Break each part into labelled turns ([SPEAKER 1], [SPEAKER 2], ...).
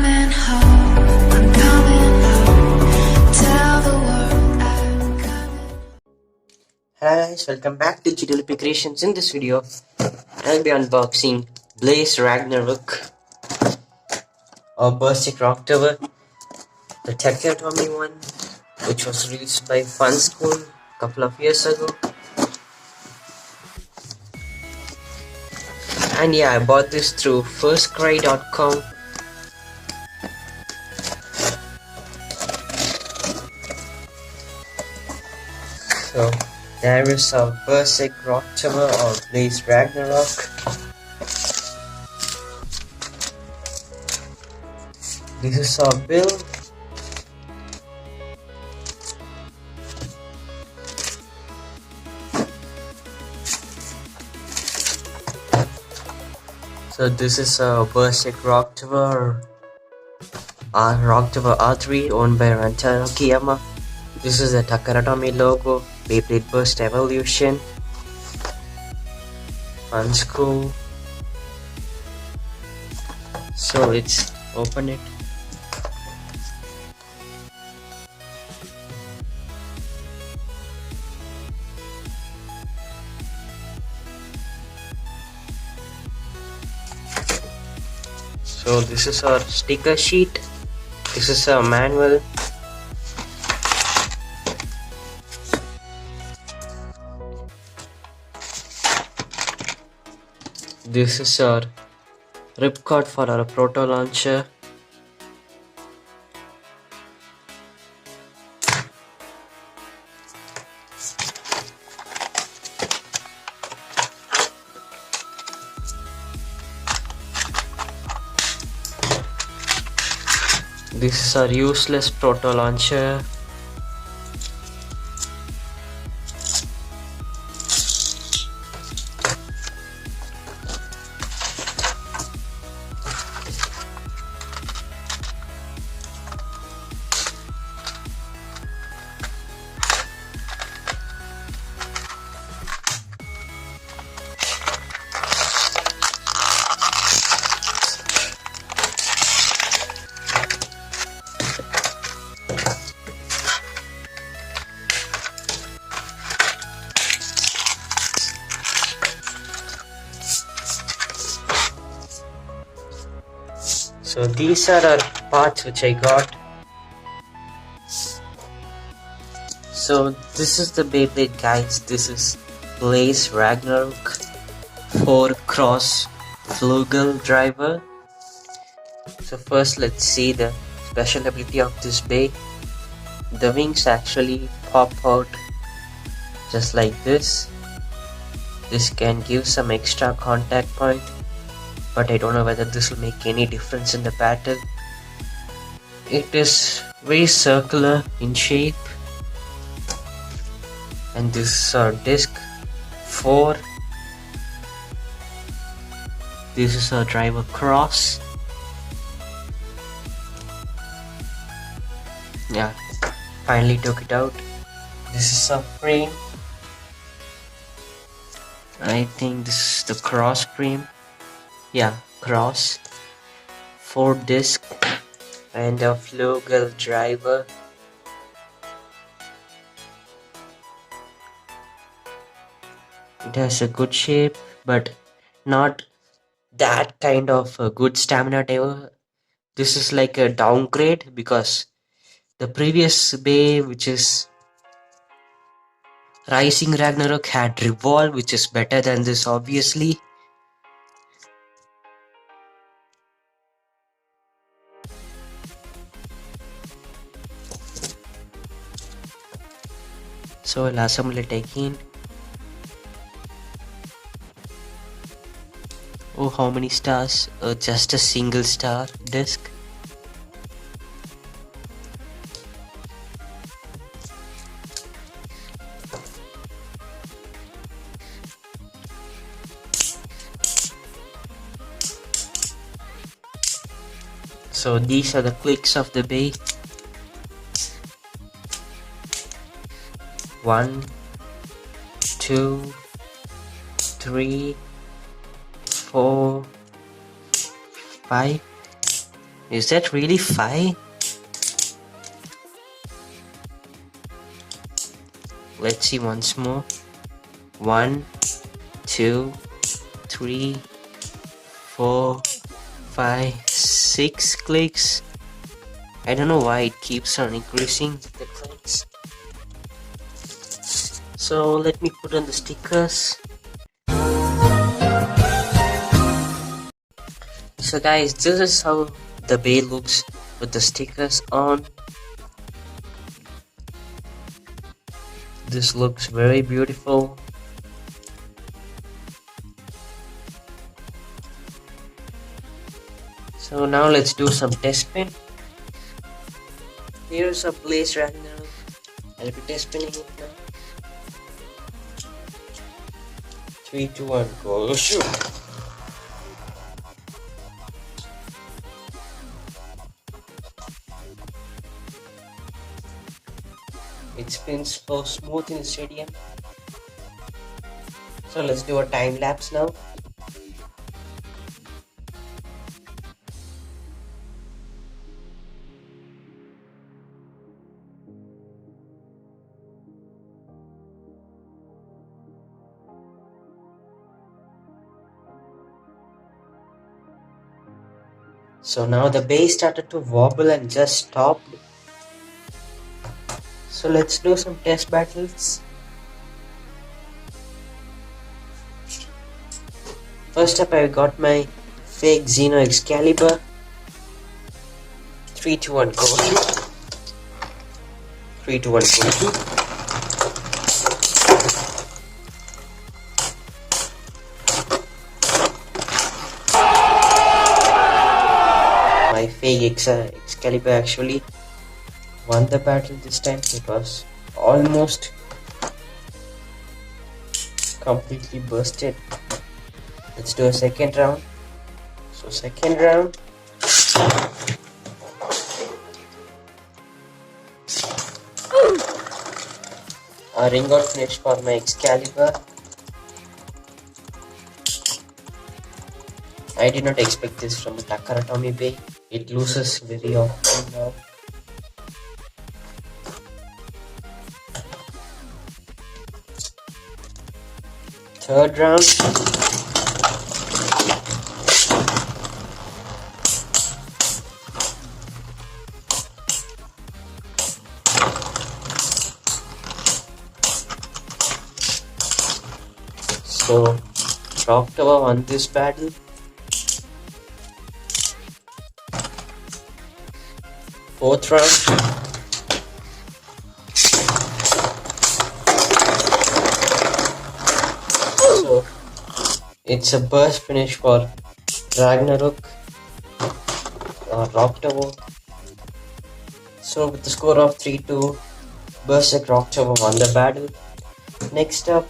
[SPEAKER 1] coming home, I'm coming home. Tell the world I'm coming.
[SPEAKER 2] Hello guys, welcome back to GWP Creations. In this video, I'll be unboxing Ragnaruk or Berserk Roktavor, the TakaraTomy one, which was released by Funskool a couple of years ago. And yeah, I bought this through firstcry.com. So there is a Berserk Roktavor or Ragnaruk. This is our build. So this is a Berserk Roktavor R3 owned by Roktavor. This is the TakaraTomy logo, Beyblade Burst Evolution, Funskool. So let's open it. So this is our sticker sheet. This is a manual. This is our ripcord for our proto launcher. This is our useless proto launcher. So these are our parts which I got. So this is the Beyblade, guys. This is Ragnaruk 4 cross flugel driver. So first let's see the special ability of this Bey. The wings actually pop out just like this. This can give some extra contact point, but I don't know whether this will make any difference in the battle. It is very circular in shape, and this is our disc 4. This is our driver cross. Yeah, finally took it out. This is our frame. I think this is the cross frame. Yeah, cross, 4 disc, and a flugel driver. It has a good shape, but not that kind of a good stamina tower. This is like a downgrade because the previous Bey, which is Rising Ragnarok, had revolve, which is better than this obviously. So I'll assemble it again. Oh, how many stars? Just a single star disc. So these are the clicks of the Bey. 1, 2, 3, 4, 5, Is that really 5? Let's see once more. 1, 2, 3, 4, 5, 6 clicks. I don't know why it keeps on increasing the clicks. So let me put on the stickers. So guys, this is how the bay looks with the stickers on. This looks very beautiful. So now let's do some test spin. Here's a place right now. I'll be test spinning it now. 3, 2, 1, go shoot! It spins so smooth in the stadium. So let's do a time lapse now. So now the base started to wobble and just stopped. So let's do some test battles. First up, I got my fake Xeno Excalibur. 3, 2, 1, go shoot. 3, 2, 1, go shoot. My fake Excalibur actually won the battle this time. It was almost completely busted. Let's do a second round. So second round. A ring out finish for my Excalibur. I did not expect this from TakaraTomy Bay. It loses very often now. Third round. So Roktavor won this battle. Fourth round. So it's a burst finish for Ragnaruk or Roktavor. So with the score of 3-2, Berserk Roktavor won the battle. Next up,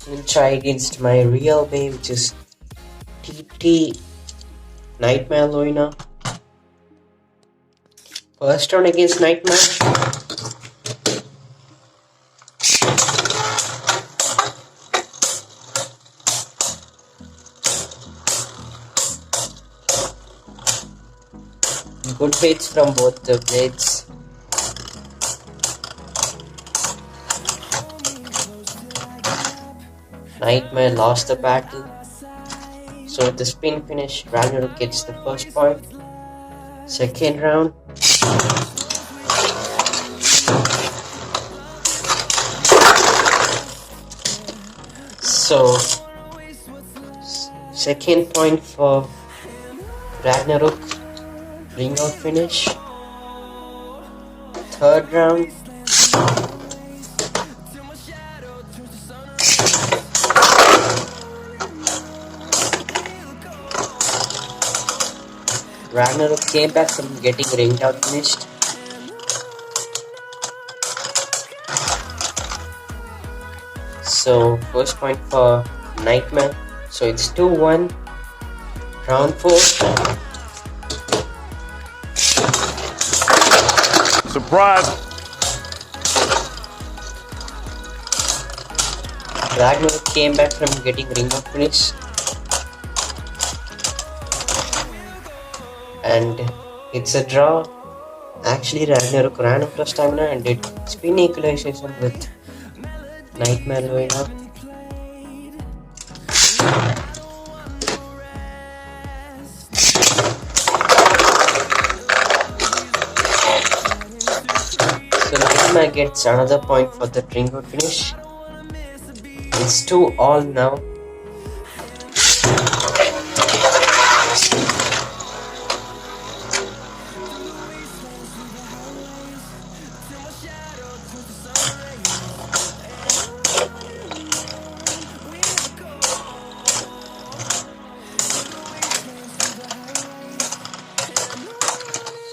[SPEAKER 2] we'll try against my real bay, which is TT Nightmare Loina. First round against Nightmare. Good hits from both the blades. Nightmare lost the battle. So with the spin finish, ragnaruk gets the first point. Second round. So second point for Ragnarok, ring out finish. Third round. Ragnarok came back from getting ringed out finished. So first point for Nightmare. So it's 2-1. Round 4.
[SPEAKER 3] Surprise!
[SPEAKER 2] Ragnarok came back from getting ring out finish. and it's a draw. Actually, Ragnarok ran out of stamina and did spin equalization with Nightmare Luina. So Nightmare gets another point for the drink out finish. It's 2-all now.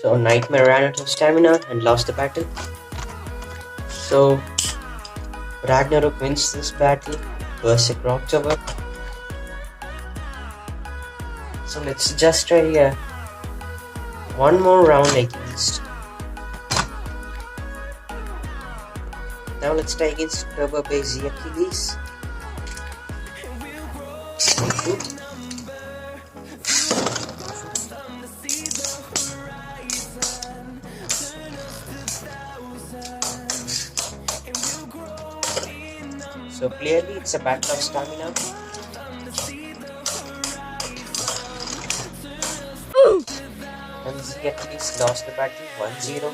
[SPEAKER 2] So Nightmare ran out of stamina and lost the battle. So Ragnarok wins this battle. Berserk Roktavor. So let's just try one more round against. Now let's try against Turbo Base Achilles. So clearly it's a battle of stamina. And Achilles lost the battle 1-0.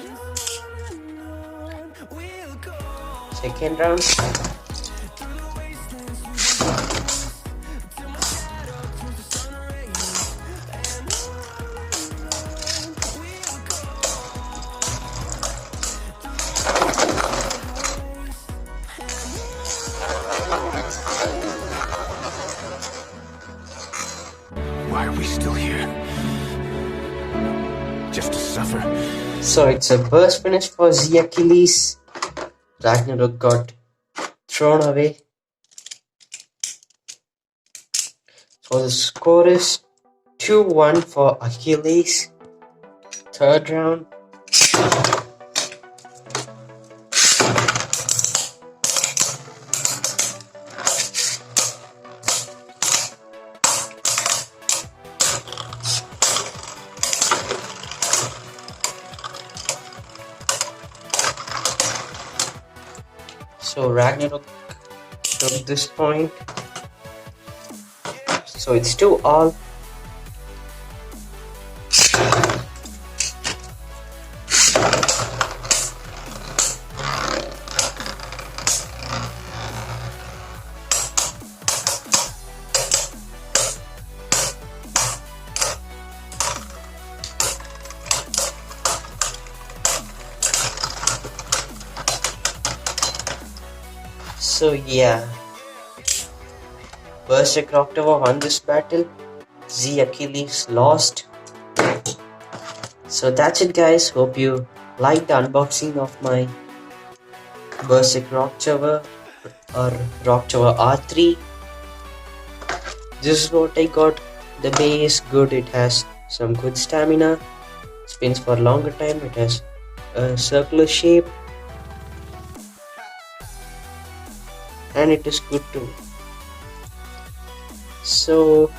[SPEAKER 2] Second round.
[SPEAKER 3] Why are we still here? Just to suffer?
[SPEAKER 2] So it's a burst finish for Achilles. Ragnarok got thrown away. So the score is 2-1 for Achilles. Third round. So Ragnarok took this point. So it's 2-all. So yeah, Berserk Roktavor won this battle. Achilles lost. So that's it guys, hope you liked the unboxing of my Berserk Roktavor or Roktavor R3. This is what I got. The base good, it has some good stamina, spins for a longer time, it has a circular shape, and it is good too. So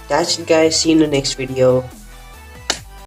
[SPEAKER 2] that's it guys, see you in the next video.